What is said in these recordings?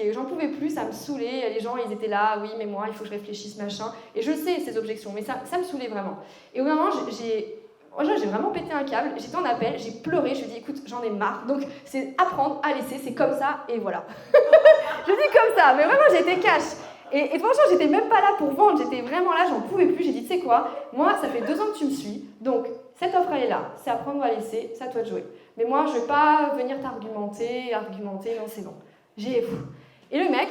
fatiguée, j'en pouvais plus, ça me saoulait, les gens ils étaient là, oui mais moi il faut que je réfléchisse machin, et je sais ces objections, mais ça me saoulait vraiment. Et au bout d'un moment j'ai vraiment pété un câble, j'étais en appel, j'ai pleuré, je me dis écoute j'en ai marre, donc c'est apprendre à laisser, c'est comme ça, et voilà. Je dis comme ça, mais vraiment j'étais cash. Et franchement, j'étais même pas là pour vendre, j'étais vraiment là, j'en pouvais plus. J'ai dit, tu sais quoi, moi, ça fait 2 ans que tu me suis, donc cette offre, elle est là, c'est à prendre ou à laisser, c'est à toi de jouer. Mais moi, je vais pas venir t'argumenter, non, c'est bon. Et le mec,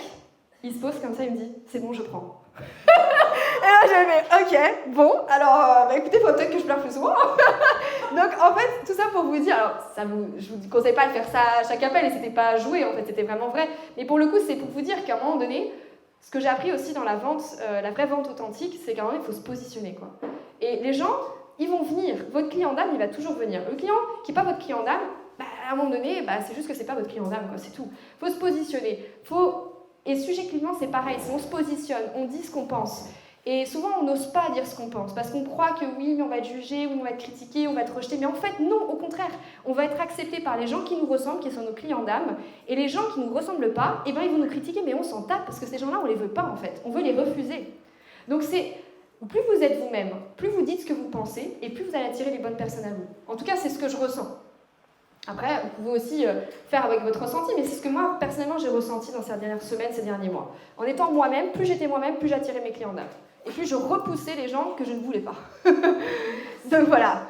il se pose comme ça, il me dit, c'est bon, je prends. Et là, j'ai fait, ok, bon, alors, écoutez, il faut peut-être que je pleure plus souvent. Donc, en fait, tout ça pour vous dire, alors, je vous conseille pas de faire ça à chaque appel, et c'était pas joué, en fait, c'était vraiment vrai. Mais pour le coup, c'est pour vous dire qu'à un moment donné, ce que j'ai appris aussi dans la vente, la vraie vente authentique, c'est qu'à un moment donné, il faut se positionner, quoi. Et les gens, ils vont venir. Votre client d'âme, il va toujours venir. Le client qui n'est pas votre client d'âme, à un moment donné, c'est juste que c'est pas votre client d'âme, quoi, c'est tout. Il faut se positionner. Et subjectivement, c'est pareil. Si on se positionne, on dit ce qu'on pense. Et souvent, on n'ose pas dire ce qu'on pense, parce qu'on croit que oui, on va être jugé, oui, on va être critiqué, on va être rejeté. Mais en fait, non, au contraire. On va être accepté par les gens qui nous ressemblent, qui sont nos clients d'âme. Et les gens qui ne nous ressemblent pas, eh ben, ils vont nous critiquer, mais on s'en tape, parce que ces gens-là, on ne les veut pas, en fait. On veut les refuser. Donc plus vous êtes vous-même, plus vous dites ce que vous pensez, et plus vous allez attirer les bonnes personnes à vous. En tout cas, c'est ce que je ressens. Après, vous pouvez aussi faire avec votre ressenti, mais c'est ce que moi, personnellement, j'ai ressenti dans ces dernières semaines, ces derniers mois. En étant moi-même, plus j'étais moi-même, plus j'attirais mes clients d'âme. Et puis je repoussais les gens que je ne voulais pas. Donc voilà.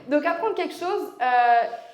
Donc apprendre quelque chose,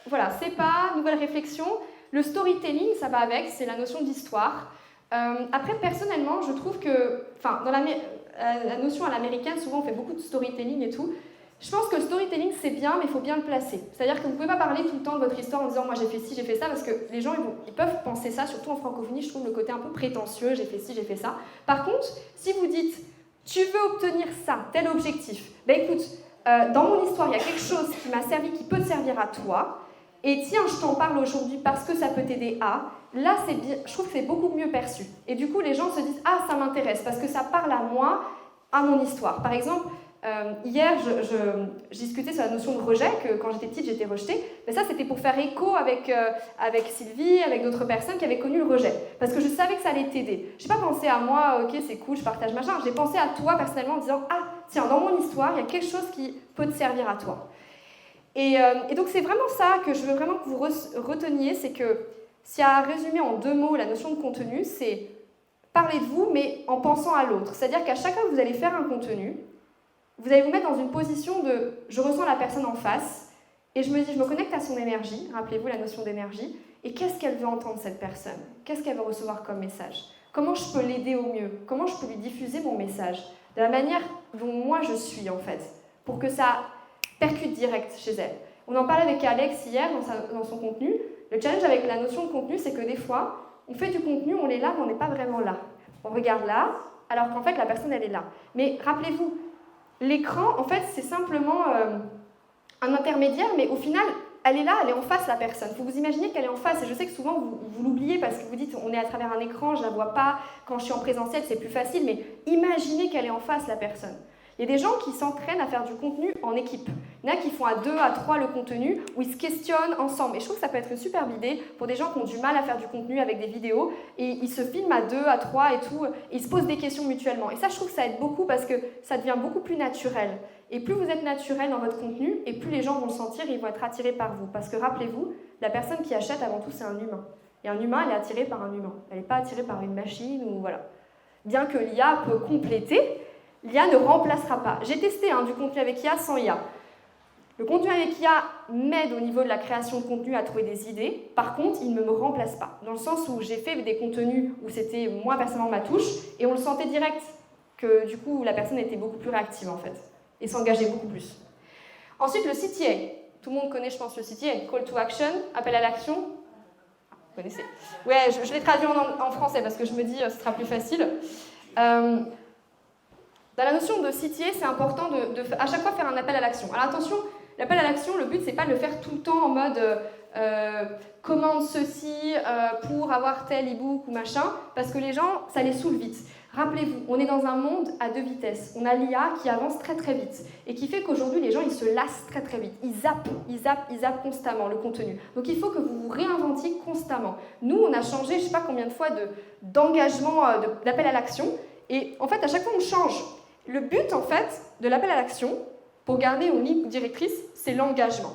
voilà, c'est pas nouvelle réflexion. Le storytelling, ça va avec, c'est la notion d'histoire. Après, personnellement, je trouve que, dans la notion à l'américaine, souvent on fait beaucoup de storytelling et tout. Je pense que le storytelling, c'est bien, mais il faut bien le placer. C'est-à-dire que vous ne pouvez pas parler tout le temps de votre histoire en disant « moi j'ai fait ci, j'ai fait ça », parce que les gens, ils peuvent penser ça, surtout en francophonie, je trouve le côté un peu prétentieux « j'ai fait ci, j'ai fait ça ». Par contre, si vous dites « tu veux obtenir ça, tel objectif », écoute, dans mon histoire, il y a quelque chose qui m'a servi, qui peut te servir à toi, et tiens, je t'en parle aujourd'hui parce que ça peut t'aider à… Là, je trouve que c'est beaucoup mieux perçu. Et du coup, les gens se disent « ah, ça m'intéresse », parce que ça parle à moi, à mon histoire. Par exemple, hier, je discutais sur la notion de rejet, que quand j'étais petite, j'étais rejetée. Mais ça, c'était pour faire écho avec Sylvie, avec d'autres personnes qui avaient connu le rejet. Parce que je savais que ça allait t'aider. Je n'ai pas pensé à moi, ok, c'est cool, je partage machin. J'ai pensé à toi personnellement en disant, ah, tiens, dans mon histoire, il y a quelque chose qui peut te servir à toi. Et donc, c'est vraiment ça que je veux vraiment que vous reteniez, c'est que, si à résumer en 2 mots la notion de contenu, c'est parler de vous, mais en pensant à l'autre. C'est-à-dire qu'à chaque fois que vous allez faire un contenu, vous allez vous mettre dans une position de « je ressens la personne en face » et je me connecte à son énergie, rappelez-vous la notion d'énergie, et qu'est-ce qu'elle veut entendre cette personne? Qu'est-ce qu'elle veut recevoir comme message? Comment je peux l'aider au mieux? Comment je peux lui diffuser mon message? De la manière dont moi je suis en fait, pour que ça percute direct chez elle. On en parlait avec Alex hier dans son contenu. Le challenge avec la notion de contenu, c'est que des fois, on fait du contenu, on est là, mais on n'est pas vraiment là. On regarde là, alors qu'en fait la personne elle est là. Mais rappelez-vous, l'écran, en fait, c'est simplement un intermédiaire, mais au final, elle est là, elle est en face, la personne. Il faut vous imaginer qu'elle est en face, et je sais que souvent, vous l'oubliez parce que vous dites, on est à travers un écran, je ne la vois pas, quand je suis en présentiel, c'est plus facile, mais imaginez qu'elle est en face, la personne. Il y a des gens qui s'entraînent à faire du contenu en équipe. Il y en a qui font à 2, à 3 le contenu, où ils se questionnent ensemble. Et je trouve que ça peut être une superbe idée pour des gens qui ont du mal à faire du contenu avec des vidéos, et ils se filment à 2, à 3 et tout, et ils se posent des questions mutuellement. Et ça, je trouve que ça aide beaucoup parce que ça devient beaucoup plus naturel. Et plus vous êtes naturel dans votre contenu, et plus les gens vont le sentir et ils vont être attirés par vous. Parce que rappelez-vous, la personne qui achète avant tout, c'est un humain. Et un humain, elle est attirée par un humain. Elle n'est pas attirée par une machine ou voilà. Bien que l'IA peut compléter, l'IA ne remplacera pas. J'ai testé du contenu avec IA sans IA. Le contenu avec IA m'aide au niveau de la création de contenu à trouver des idées. Par contre, il ne me remplace pas. Dans le sens où j'ai fait des contenus où c'était moi personnellement ma touche et on le sentait direct que du coup la personne était beaucoup plus réactive en fait et s'engageait beaucoup plus. Ensuite, le CTA. Tout le monde connaît, je pense, le CTA. Call to action, appel à l'action. Vous connaissez? Ouais, je l'ai traduit en français parce que je me dis ce sera plus facile. Dans la notion de CTA, c'est important de à chaque fois faire un appel à l'action. Alors attention, l'appel à l'action, le but, c'est pas de le faire tout le temps en mode commande ceci pour avoir tel e-book ou machin, parce que les gens, ça les saoule vite. Rappelez-vous, on est dans un monde à 2 vitesses. On a l'IA qui avance très très vite et qui fait qu'aujourd'hui, les gens, ils se lassent très très vite. Ils zappent constamment le contenu. Donc il faut que vous vous réinventiez constamment. Nous, on a changé, je ne sais pas combien de fois, d'engagement, d'appel à l'action. Et en fait, à chaque fois, on change. Le but, en fait, de l'appel à l'action, pour garder une ligne directrice, c'est l'engagement.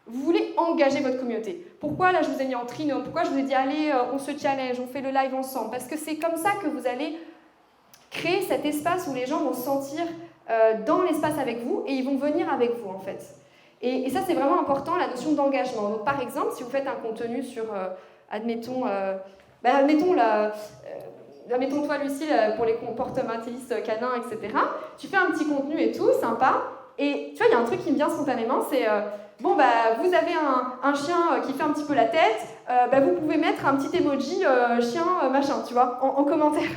Vous voulez engager votre communauté. Pourquoi là je vous ai mis en trinôme? Pourquoi je vous ai dit allez, on se challenge, on fait le live ensemble? Parce que c'est comme ça que vous allez créer cet espace où les gens vont se sentir dans l'espace avec vous et ils vont venir avec vous en fait. Et ça c'est vraiment important, la notion d'engagement. Donc par exemple, si vous faites un contenu sur, admettons toi Lucille pour les comportementalistes canins, etc. Tu fais un petit contenu et tout, sympa. Et tu vois, il y a un truc qui me vient spontanément, c'est vous avez un chien qui fait un petit peu la tête, vous pouvez mettre un petit emoji chien machin, tu vois, en commentaire.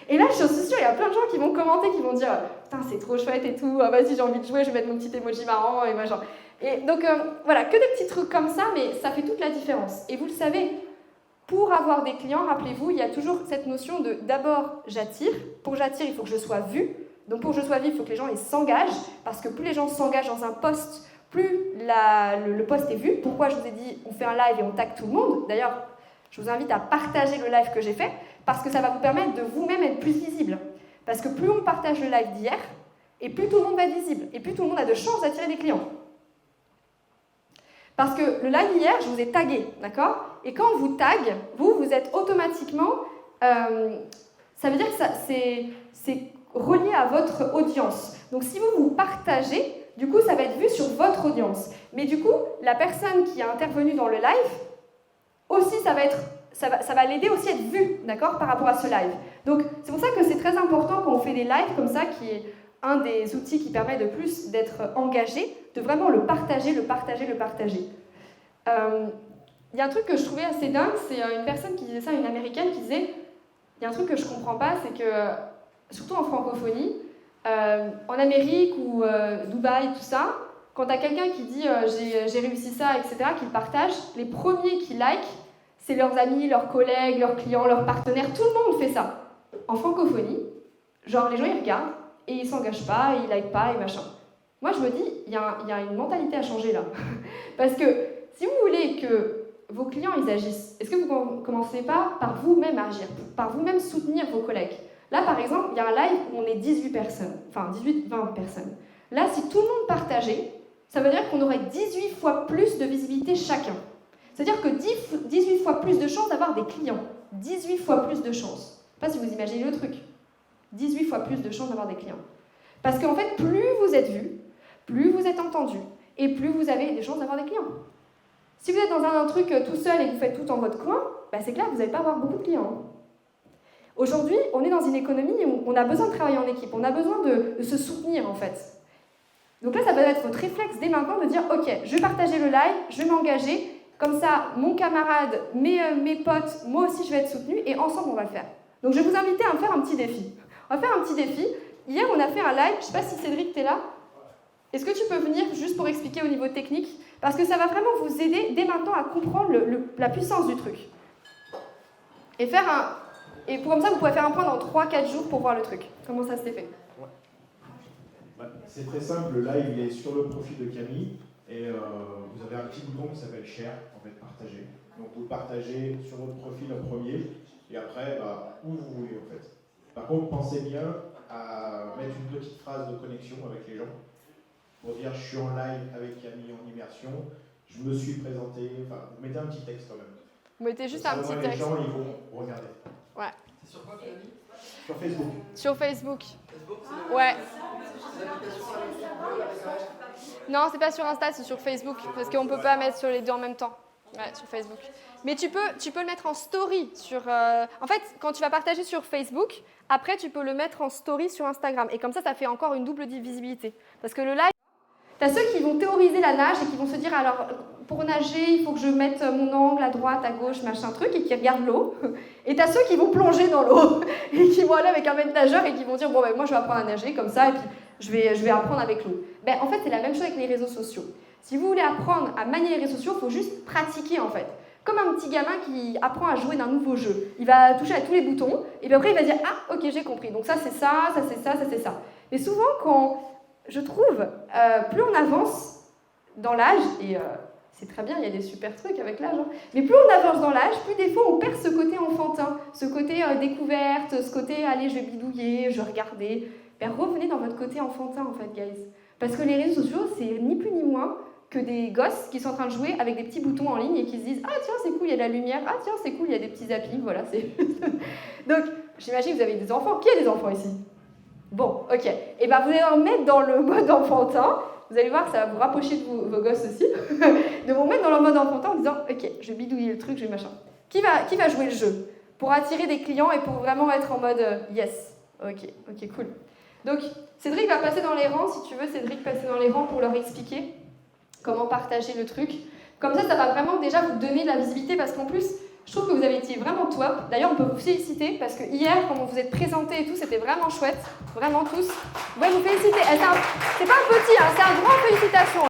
Et là, je suis sûre, il y a plein de gens qui vont commenter, qui vont dire putain, c'est trop chouette et tout, vas-y, j'ai envie de jouer, je vais mettre mon petit emoji marrant et machin. Et donc, voilà, que des petits trucs comme ça, mais ça fait toute la différence. Et vous le savez, pour avoir des clients, rappelez-vous, il y a toujours cette notion de d'abord j'attire. Pour j'attire, il faut que je sois vue. Donc pour que je sois vue, il faut que les gens ils s'engagent, parce que plus les gens s'engagent dans un post, plus le post est vu. Pourquoi je vous ai dit on fait un live et on tag tout le monde? D'ailleurs, je vous invite à partager le live que j'ai fait, parce que ça va vous permettre de vous-même être plus visible. Parce que plus on partage le live d'hier, et plus tout le monde va être visible, et plus tout le monde a de chances d'attirer des clients. Parce que le live d'hier, je vous ai tagué, d'accord? Et quand on vous tag, vous êtes automatiquement... ça veut dire que c'est relié à votre audience. Donc si vous partagez, du coup, ça va être vu sur votre audience. Mais du coup, la personne qui a intervenu dans le live, aussi, ça va l'aider aussi à être vue, d'accord, par rapport à ce live. Donc c'est pour ça que c'est très important quand on fait des lives comme ça, qui est un des outils qui permet de plus d'être engagé, de vraiment le partager. Il y a un truc que je trouvais assez dingue, c'est une personne qui disait ça, une américaine, qui disait il y a un truc que je ne comprends pas, c'est que, surtout en francophonie, en Amérique ou Dubaï, tout ça, quand tu as quelqu'un qui dit j'ai réussi ça, etc., qui le partage, les premiers qui like, c'est leurs amis, leurs collègues, leurs clients, leurs partenaires, tout le monde fait ça. En francophonie, genre les gens ils regardent et ils s'engagent pas, ils like pas et machin. Moi je me dis, il y a une mentalité à changer là. Parce que si vous voulez que vos clients ils agissent, est-ce que vous ne commencez pas par vous-même à agir, par vous-même soutenir vos collègues? Là par exemple, il y a un live où on est 18 personnes, enfin 18-20 personnes. Là si tout le monde partageait, ça veut dire qu'on aurait 18 fois plus de visibilité chacun. C'est-à-dire que 18 fois plus de chances d'avoir des clients. 18 fois plus de chances. Je ne sais pas si vous imaginez le truc. 18 fois plus de chances d'avoir des clients. Parce qu'en fait, plus vous êtes vu, plus vous êtes entendu, et plus vous avez des chances d'avoir des clients. Si vous êtes dans un truc tout seul et que vous faites tout en votre coin, c'est clair que vous n'allez pas avoir beaucoup de clients. Aujourd'hui, on est dans une économie où on a besoin de travailler en équipe, on a besoin de se soutenir en fait. Donc là, ça va être votre réflexe dès maintenant de dire « Ok, je vais partager le live, je vais m'engager, comme ça, mon camarade, mes potes, moi aussi je vais être soutenu, et ensemble on va le faire. » Donc je vais vous inviter à me faire un petit défi. On va faire un petit défi. Hier, on a fait un live, je ne sais pas si Cédric, t'es là. Est-ce que tu peux venir juste pour expliquer au niveau technique? Parce que ça va vraiment vous aider dès maintenant à comprendre la puissance du truc. Et comme ça, vous pouvez faire un point dans 3-4 jours pour voir le truc. Comment ça s'est fait? C'est très simple, le live il est sur le profil de Camille et vous avez un petit bouton qui s'appelle Share, en fait partager. Donc vous le partagez sur votre profil en premier et après où vous voulez en fait. Par contre, pensez bien à mettre une petite phrase de connexion avec les gens pour dire je suis en live avec Camille en immersion, je me suis présenté, vous mettez un petit texte quand même. Vous mettez juste un petit texte. Les gens ils vont regarder. Ouais. C'est sur quoi Camille? Sur Facebook. Sur Facebook. Ouais. Non, c'est pas sur Insta, c'est sur Facebook, parce qu'on peut pas mettre sur les deux en même temps. Ouais, sur Facebook. Mais tu peux le mettre en story sur... En fait, quand tu vas partager sur Facebook, après tu peux le mettre en story sur Instagram. Et comme ça fait encore une double visibilité. Parce que le live, t'as ceux qui vont théoriser la nage et qui vont se dire, alors, pour nager, il faut que je mette mon angle à droite, à gauche, machin truc, et qui regardent l'eau. Et t'as ceux qui vont plonger dans l'eau, et qui vont aller avec un maître nageur, et qui vont dire, bon, moi je vais apprendre à nager comme ça, et puis je vais apprendre avec l'eau. En fait, c'est la même chose avec les réseaux sociaux. Si vous voulez apprendre à manier les réseaux sociaux, il faut juste pratiquer, en fait. comme un petit gamin qui apprend à jouer d'un nouveau jeu. Il va toucher à tous les boutons, et puis après il va dire « Ah, ok, j'ai compris. Donc ça c'est ça, ça c'est ça, ça c'est ça. » Mais souvent, quand je trouve, plus on avance dans l'âge, et c'est très bien, il y a des super trucs avec l'âge, hein, mais plus on avance dans l'âge, plus des fois on perd ce côté enfantin, ce côté découverte, ce côté « Allez, je vais bidouiller, je vais regarder ». Ben, revenez dans votre côté enfantin en fait, guys. Parce que les réseaux sociaux, c'est ni plus ni moins que des gosses qui sont en train de jouer avec des petits boutons en ligne et qui se disent « Ah tiens, c'est cool, il y a de la lumière. Ah tiens, c'est cool, il y a des petits zappings. » Voilà, c'est... Donc, j'imagine que vous avez des enfants. Qui a des enfants ici? Bon, ok. Et ben vous allez en mettre dans le mode enfantin. Vous allez voir que ça va vous rapprocher de vos gosses aussi. De vous mettre dans le mode enfantin en disant « Ok, je vais bidouiller le truc, je vais machin. » Qui va jouer le jeu pour attirer des clients et pour vraiment être en mode Yes. Ok, cool. » Donc, Cédric va passer dans les rangs, si tu veux, Cédric passer dans les rangs pour leur expliquer comment partager le truc. Comme ça va vraiment déjà vous donner de la visibilité parce qu'en plus, je trouve que vous avez été vraiment top. D'ailleurs, on peut vous féliciter parce que hier, quand vous vous êtes présentés et tout, c'était vraiment chouette. Vraiment tous. Vous pouvez vous féliciter. C'est pas un petit, hein, c'est un grand félicitations.